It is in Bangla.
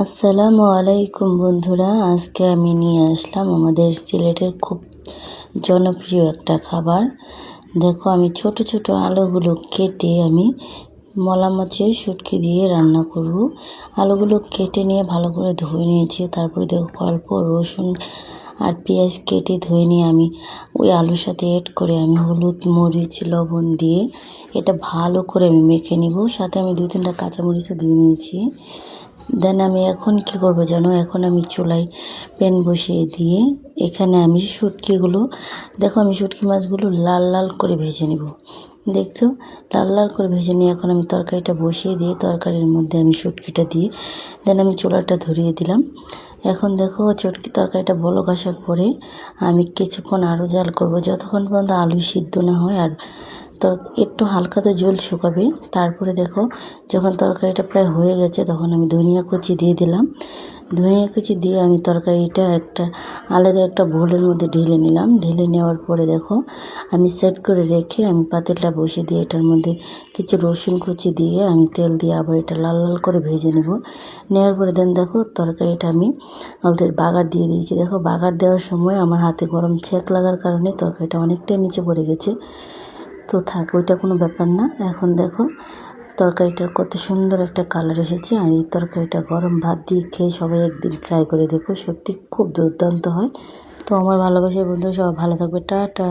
আসসালামু আলাইকুম বন্ধুরা, আজকে আমি নিয়ে আসলাম আমাদের সিলেটের খুব জনপ্রিয় একটা খাবার। দেখো, আমি ছোট ছোট আলুগুলো কেটে আমি মলা মাছের শুটকি দিয়ে রান্না করব। আলুগুলো কেটে নিয়ে ভালো করে ধুয়ে নিয়েছি। তারপরে দেখো, অল্প রসুন আর পেঁয়াজ কেটে ধুয়ে নিয়ে আমি ওই আলুর সাথে এড করে আমি হলুদ মরিচ লবণ দিয়ে এটা ভালো করে আমি মেখে নিব। সাথে আমি 2-3টা কাঁচামরিচও দিয়ে নিয়েছি। দেন আমি এখন কি করব জানো, এখন আমি চুলায় প্যান বসিয়ে দিয়ে এখানে আমি শুটকিগুলো, দেখো আমি শুটকি মাছগুলো লাল লাল করে ভেজে নেব। দেখছো, লাল লাল করে ভেজে নিয়ে এখন আমি তরকারিটা বসিয়ে দিয়ে তরকারির মধ্যে আমি শুটকিটা দিয়ে দেন আমি চুলাটা ধরিয়ে দিলাম। এখন দেখো, চটকি তরকারিটা বলক আসার পরে আমি কিছুক্ষণ আরও জাল করব, যতক্ষণ পর্যন্ত আলু সিদ্ধ না হয় আর একটু হালকা তো জল শুকাবে। তারপরে দেখো, যখন তরকারিটা প্রায় হয়ে গেছে তখন আমি ধনিয়া কুচি দিয়ে দিলাম। ধনিয়া কুচি দিয়ে আমি তরকারিটা একটা আলাদা একটা বোলের মধ্যে ঢেলে নিলাম। ঢেলে নেওয়ার পরে দেখো, আমি সেট করে রেখে আমি পাতিলটা বসিয়ে দিয়ে এটার মধ্যে কিছু রসুন কুচি দিয়ে আমি তেল দিয়ে আবার এটা লাল লাল করে ভেজে নেব। নেওয়ার পরে দেন দেখো, তরকারিটা আমি অলরেডি বাগার দিয়ে দিয়েছি। দেখো, বাগার দেওয়ার সময় আমার হাতে গরম ছেঁক লাগার কারণে তরকারিটা অনেকটাই নিচে পড়ে গেছে। তো থাক, ওইটা কোনো ব্যাপার না। এখন দেখো, তরকারিটার কত সুন্দর একটা কালার এসেছে। আর এই তরকারিটা গরম ভাত দিয়ে খেয়ে সবাই একদিন ট্রাই করে দেখো, সত্যি খুব দুর্দান্ত হয়। তো আমার ভালোবাসার বন্ধু সবাই ভালো থাকবে, টাটা।